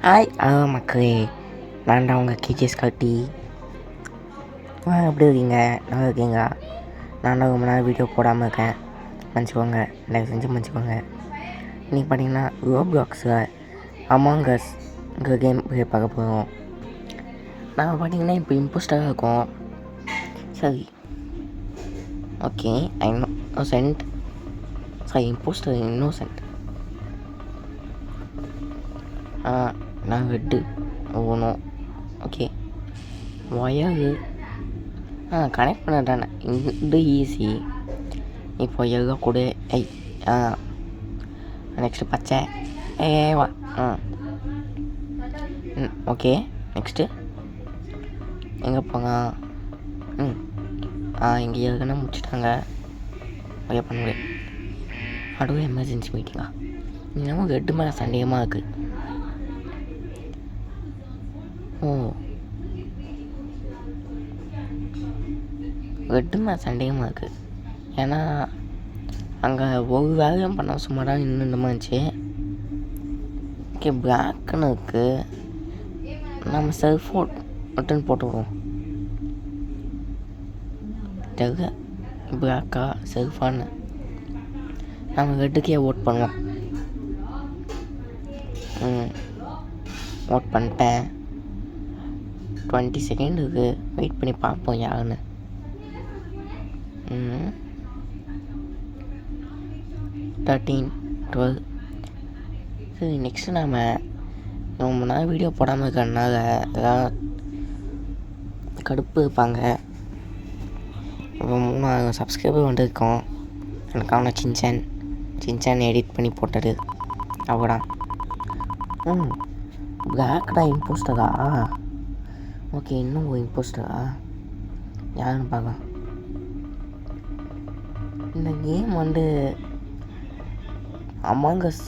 Hi மக்களே, நான் தான் உங்கள் கேஜிஎஸ் காட்டி. எப்படி இருக்கீங்க? நல்லா இருக்கீங்களா? நான் தான் ரொம்ப நாள் வீடியோ போடாமல் இருக்கேன், மன்னிச்சிக்கோங்க, தயவு செஞ்சு மன்னிச்சிக்கோங்க. இன்றைக்கி பார்த்தீங்கன்னா ரோப்ளாக்ஸில் அமாங் அஸ்ங்கிற கேம் போய் பார்க்க போகிறோம். நாங்கள் பார்த்தீங்கன்னா இப்போ இம்போஸ்டராக இருக்கோம். சரி, ஓகே, இன்னோசென்ட். சரி, இம்போஸ்டர் இன்னோசென்ட். நான் ரெட்டு ஓணும். ஓகே, ஒயரு கனெக்ட் பண்ணதானே, இது ஈஸி. இப்போ எல்லாம் கூட நெக்ஸ்ட்டு பச்சை வா. ஓகே, நெக்ஸ்ட்டு எங்கே போங்க? இங்கே ஏற்கனவே முடிச்சுட்டாங்க. ஓகே, பண்ண முடியும். அடுத்த எமர்ஜென்சி மீட்டிங்கா? இன்னமும் ரெட்டு மேலே சந்தேகமாக இருக்குது. ரெட்டுமே சந்தேகமாக இருக்குது. ஏன்னா அங்கே ஒரு வேலையும் பண்ண சும்மா தான் இன்னும் இந்த மாதிரி இருந்துச்சு. ஓகே, பிளாக்குன்னு இருக்குது. நம்ம செல்ஃபோன் மட்டும் போட்டு விடுவோம். தெரியல, பிளாக்கா செல்ஃபான்னு. நம்ம ரெட்டுக்கே ஓட் பண்ணுவோம். ஓட் பண்ணிட்டேன். 20 செகண்ட் இருக்குது, வெயிட் பண்ணி பார்ப்போம் யாருன்னு. 13, 12. சரி, நெக்ஸ்ட்டு நாம் ரொம்ப நாள் வீடியோ போடாமல் இருக்கிறதுனால எல்லாம் கடுப்பு இருப்பாங்க. இப்போ 3000 சப்ஸ்கிரைபர் வந்துருக்கோம். எனக்கான சின்சான் எடிட் பண்ணி போட்டது அவ்வளோதான். பிளாக் தான் இம்போஸ்டரா? ஓகே, இன்னும் ஒரு இம்போஸ்டரா யாருன்னு பார்க்கலாம். இந்த கேம் வந்து அமாங் அஸ்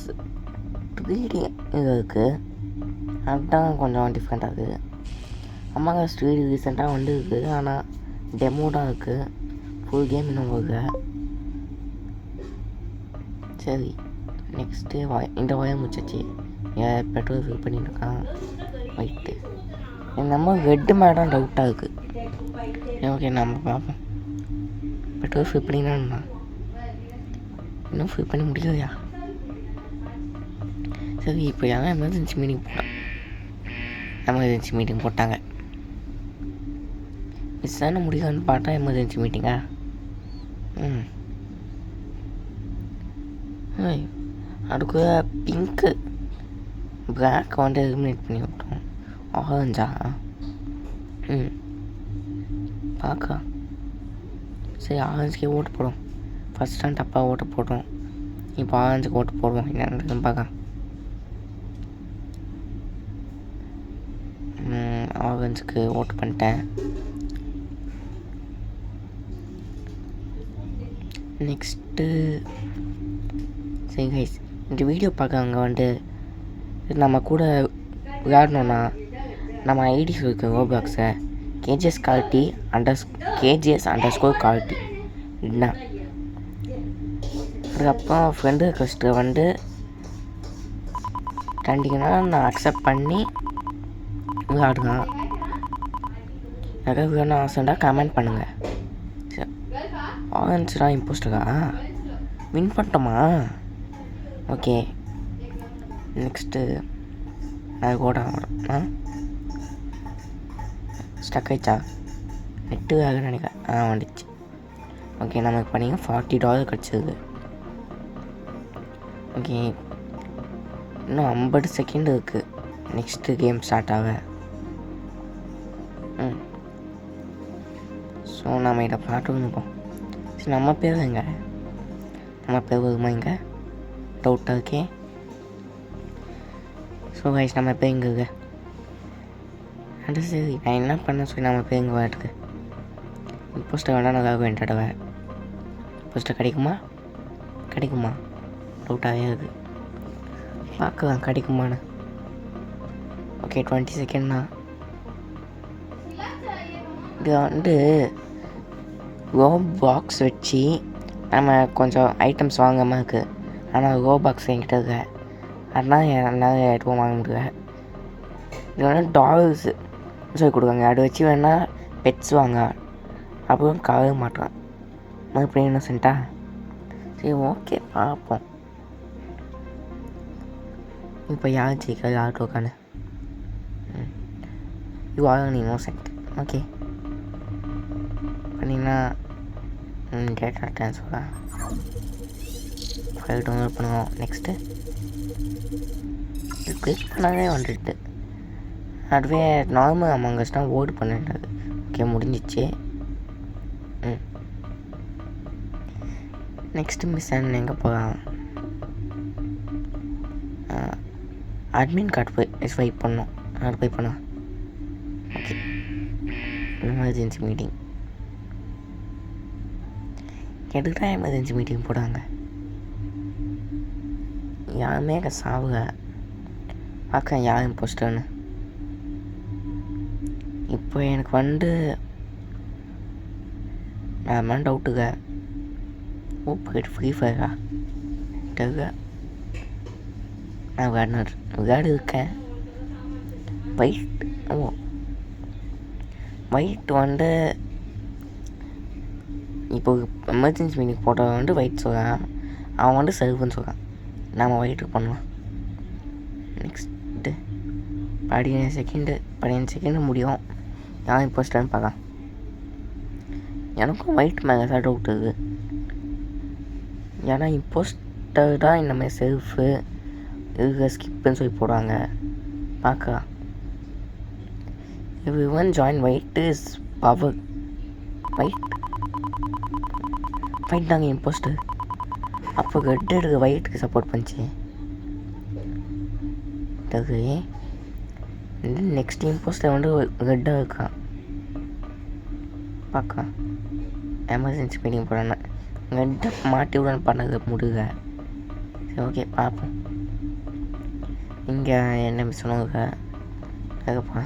3D இருக்குது. அதுதான் கொஞ்சம் டிஃப்ரெண்ட்டாக இருக்குது. அமாங் அஸ் 3D ரீசெண்டாக வந்து இருக்குது, ஆனால் டெமோ தான் இருக்குது. ஃபுல் கேம் இன்னும் வருது. சரி, நெக்ஸ்ட்டு இந்த வயம் முடிச்சாச்சு. பெட்ரோல் ஃபில் பண்ணிட்டு இருக்கான். ஒயிட்டு நம்ம ரெட்டு மேலே தான் டவுட்டாக இருக்குது. ஓகே, நம்ம பார்ப்போம். பெட்ரோல் ஃபில் பண்ணினா இன்னும் ஃபில் பண்ணி முடியலையா? சரி, இப்போ யாரும் எமர்ஜென்சி மீட்டிங் போட்டாங்க. மிஸ் தானே முடியும்னு பார்த்தா எமர்ஜென்சி மீட்டிங்கா? அதுக்கு பிங்க்கு பிளாக் வந்து எலிமினேட் பண்ணி விட்டோம். ஆரஞ்சா? பார்க்க சரி, ஆரஞ்சுக்கே ஓட்டு போடும். ஃபஸ்ட் டைம் தப்பாக ஓட்டு போட்டோம், இப்போ ஆரஞ்சுக்கு ஓட்டு போடுவோம். என்னன்னு பார்க்க. ஆரஞ்சுக்கு ஓட்டு பண்ணிட்டேன். நெக்ஸ்ட்டு சரி கைஸ், இந்த வீடியோ பார்க்குறவங்க வந்து நம்ம கூட விளையாடணுன்னா நம்ம ஐடி இருக்குது ரோப்ளாக்ஸை கேஜிஎஸ் கால்ட்டி _KGS_கால்ட்டி இதுதான். அதுக்கப்புறம் ஃப்ரெண்டு ரெக்வஸ்ட்டை வந்து கண்டிங்கன்னா நான் அக்செப்ட் பண்ணி விளையாடுவேன். யாராவது வேணும் ஆசைண்டா கமெண்ட் பண்ணுங்கள். சரி, ஆரஞ்சு தான் இம்போஸ்டரா? வின் பண்ணிட்டோமா? ஓகே, நெக்ஸ்ட்டு நான் கூட ஸ்டக் ஆயிடுச்சா? நெட்டு வேக நினைக்கிறேன். வந்துச்சு. ஓகே, நமக்கு பண்ணிங்க $40 கிடச்சிது. ஓகே, இன்னும் 50 செகண்ட் இருக்குது நெக்ஸ்ட்டு கேம் ஸ்டார்ட் ஆக. ஸோ நம்ம இதை பார்த்து நிற்போம். சரி, நம்ம பேர் எங்க? நம்ம பேர் வருமா இங்கே? டவுட்டாக இருக்கே. ஸோ கைஸ், நம்ம பேர் இங்கே இருக்கு. அது சரி, நான் என்ன பண்ண சொல்லி நம்ம பேர் இங்கே வரட்டுக்கு. போஸ்டர் வேணால் நான் வேணும் தடவை. போஸ்டர் கிடைக்குமா? டவுட்டாகவே இருக்குது. பார்க்கலாம் கிடைக்குமான்னு. ஓகே, 20 செகண்ட்னா இது வந்து ரோபாக்ஸ் வச்சு நம்ம கொஞ்சம் ஐட்டம்ஸ் வாங்காமல் இருக்குது. ஆனால் ரோபாக்ஸ் என்கிட்ட இருக்க, அதனால் என்னால் எதுவும் வாங்க முடியல. இது வேணால் டால்ஸு சொல்லி கொடுக்காங்க. அதை வச்சு வேணால் பெட்ஸ் வாங்க. அப்புறம் கவர மாட்டான் மறுபடியும் இன்னசென்ட்டா. சரி ஓகே பார்ப்போம். இப்போ யார் ஜெயிக்கா யார் தோக்கானு. You are an innocent. Okay பண்ணிங்கன்னா டேட்டா ட்ரான்ஸ்ஃபரா ஃபைல் டவுன்லோட் பண்ணுவோம். நெக்ஸ்ட்டு இது கிளிக் பண்ணாலே வந்துட்டு அதுவே நார்மல் அமங்கஸ்னால் ஓடு பண்ணிட்டாது. ஓகே முடிஞ்சிச்சு. நெக்ஸ்ட்டு மிஷன் எங்கே போகலாம்? அட்மின் கார்டு போய் ஸ்வைப் பண்ணோம். அது போய் பண்ணலாம். ஓகே எமர்ஜென்சி மீட்டிங் எதுக்குதான் எமர்ஜென்சி மீட்டிங் போடுறாங்க? யாருமே சாவுக பார்க்க யார் இம்போஸ்டர்னு. இப்போ எனக்கு நான் டவுட்டுங்க. போயிட்டு ஃப்ரீ ஃபயரா தெரியல. நான் விளையாடு இருக்கேன். ஒயிட் இப்போ எமர்ஜென்சி மீட்டிங் போட்டவன் ஒயிட் சொல்கிறான். அவன் சர்வன்னு சொல்கிறான். நாம் ஒயிட்டுக்கு பண்ணலாம். நெக்ஸ்ட்டு 15 செகண்டு முடியும். யாரும் இம்போஸ்டர்னு பார்க்கலாம். எனக்கும் ஒயிட் மேலே தான் டவுட் இருக்குது. ஏன்னா இம்போஸ்டர் தான் இந்த மாதிரி செல்ஃபு இது ஸ்கிப்புன்னு சொல்லி போடுவாங்க. பார்க்கலாம். everyone join white is power. white தாங்க இம்போஸ்டர். அப்போ ரெட் எடுக்க ஒயிட்டுக்கு சப்போர்ட் பண்ணிச்சு. நெக்ஸ்ட் இம்போஸ்டர் ரெட்டாக இருக்கான். பார்க்கலாம். எமர்ஜென்சி மீட்டிங் போடுறேன். ரெட்டை மாட்டி விடன்னு பண்ணது முடுக. சரி ஓகே பார்ப்போம். இங்கே என்ன சொன்னாங்க அதுப்பா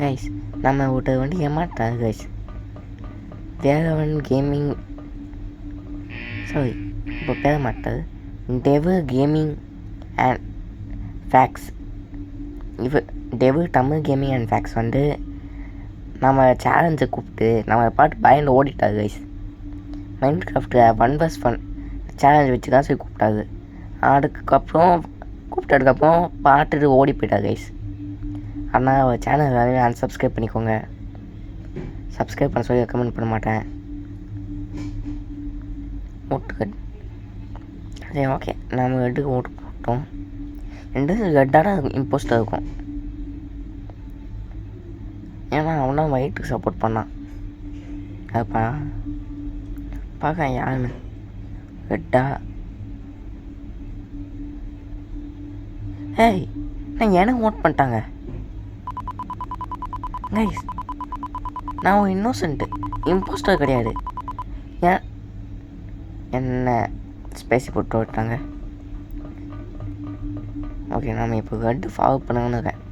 கைஸ். நம்ம விட்டு ஏமாட்டாங்க கைஸ். வேகவன் கேமிங் சாரி இப்போ பேர மாட்டாது. Devil gaming and fakes. Devil Tamil gaming and fakes நம்ம சேலஞ்சை கூப்பிட்டு நம்ம பாட்டு பயந்து ஓடிட்டாரு guys. Minecraft 1vs1 challenge வச்சு தான் சொல்லி கூப்பிட்டாரு. அதுக்கப்புறம் கூப்பிட்டதுக்கப்புறம் பாட்டுட்டு ஓடி போயிட்டார் கைஸ். ஆனால் அவர் சேனல் எல்லாருமே அன்சப்ஸ்கிரைப் பண்ணிக்கோங்க. சப்ஸ்கிரைப் பண்ண சொல்லி ரெக்கமெண்ட் பண்ண மாட்டேன். ஓட்டுக்கட் சரி ஓகே. நம்ம ரெட்டுக்கு ஓட்டு போட்டோம். ரெண்டு ரெட்டான இம்போஸ்டர் இருக்கும். ஏன்னா அவனா ஒயிட்டுக்கு சப்போர்ட் பண்ணான். அதுப்பா பார்க்க யாருன்னு ரெட்டா. ஏய் நான் எனக்கு ஓட் பண்ணிட்டாங்க கைஸ். நான் ஒரு இன்னோசென்ட்டு இம்போஸ்டர் கிடையாது. ஏன் என்ன ஸ்பேசி போட்டு விட்டாங்க? ஓகே நம்ம இப்போ ரெட்டு ஃபாலோ பண்ணணுன்னு இருக்கேன்.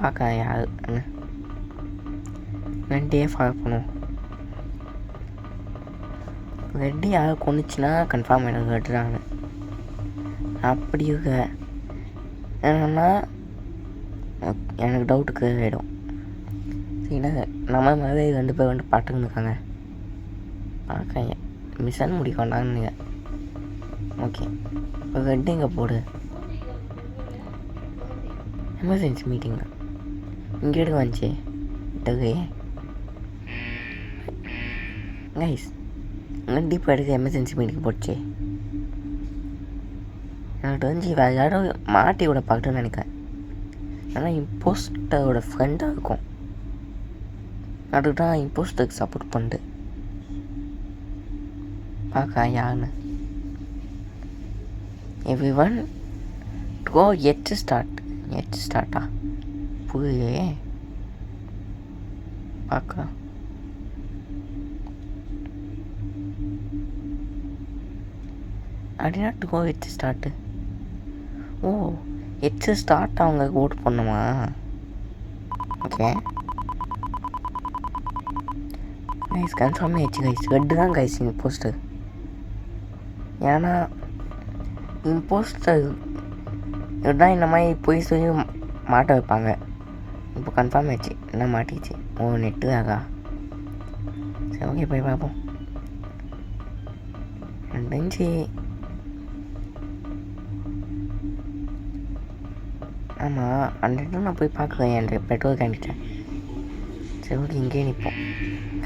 பார்க்க யார் ரெட்டே ஃபாலோ பண்ணுவோம். ரெட்டு யார் கொண்டுச்சுன்னா கன்ஃபார்ம் எனக்கு ரெட்டு தான். அப்படி இருக்க என்னன்னா எனக்கு டவுட்டுக்கு ஆகிடும். சரிங்களா நம்ம மாதிரி 2 பேர் பாட்டுன்னு இருக்காங்க. பார்க்க மிஷன் முடிக்க வேண்டாங்க. ஓகே இப்போ ரெட்டு இங்கே போடு. எமர்ஜென்சி மீட்டிங் இங்கே எடுக்க வந்துச்சு. கைஸ் கண்டிப்பாக எடுக்க எமர்ஜென்சி மீட்டிங் போச்சு. எனக்கு தெரிஞ்சு வேறு யாரும் மாட்டி விட பார்க்கணுன்னு நினைக்கிறேன். ஆனால் இம்போஸ்டரோட ஃப்ரெண்டாக இருக்கும். அதுக்கு தான் இம்போஸ்டருக்கு சப்போர்ட் பண்ணிட்டு பார்க்க யாருன்னு. everyone go ஸ்டார்ட்டா புரியலையே. பார்க்கலாம். அப்படின்னா to go start. Oh start அவங்க ஓட் பண்ணுமா? ஓகே கைஸ் கன்ஃபார்மே கைஸ் ரெட்டு தான் கைஸ் இம்போஸ்டர். ஏன்னா இம்போஸ்டர் இதுதான் இந்த மாதிரி போய் சொல்லி மாட்ட வைப்பாங்க. இப்போ கன்ஃபார்ம் ஆயிடுச்சு, என்ன மாட்டிச்சு. ஓ நெட்டு ஆகா. சரி ஓகே போய் பார்ப்போம். ரெண்டு ஆமாம் அந்த இடம் நான் போய் பார்க்குவேன் என் பெட்ரோல் கேண்டிட்டேன். சரி ஓகே இங்கேயே நிற்போம்.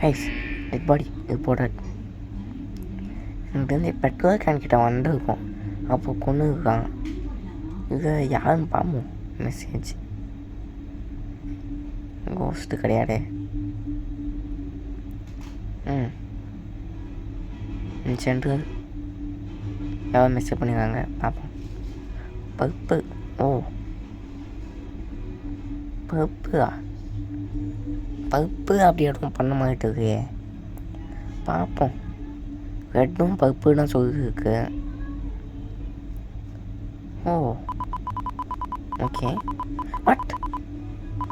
கைஸ் டெட் பாடி இது போடுறது எனக்கு வந்து பெட்ரோல் கேன்கிட்ட வந்துருக்கோம். அப்போ கொண்டு இருக்கான். இது யாருன்னு பார்ப்போம். மெசேஜ் கோஸ்ட்டு கிடையாது. சென்ட்ரல் எவ்வளோ மெசேஜ் பண்ணியிருக்காங்க பார்ப்போம். பருப்பு ஓ பருப்பா பருப்பு அப்படி எதுவும் பண்ண மாட்டே இருக்கு. பார்ப்போம். ரெட்டும் பருப்பு தான் சொல்லியிருக்கு. ஓ ஓகே வாட்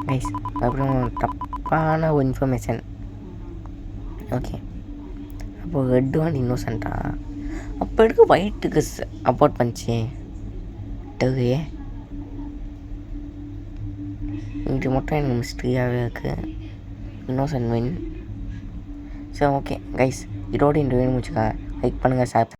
கைஸ் அப்புறம் தப்பான ஒரு இன்ஃபர்மேஷன். ஓகே அப்போது ரெட்டு வந்து இன்னோசென்ட்டா? அப்போ எடுக்க ஒயிட்டுக்கு அப்பார்ட் பண்ணிச்சு டே. இது மட்டும் எனக்கு மிஸ்ட்ரியாகவே இருக்குது. Innocent win. சரி ஓகே கைஸ் இதோட இந்த வீடியோ முடிச்சுக்கேன். லைக் பண்ணுங்கள், ஷேர்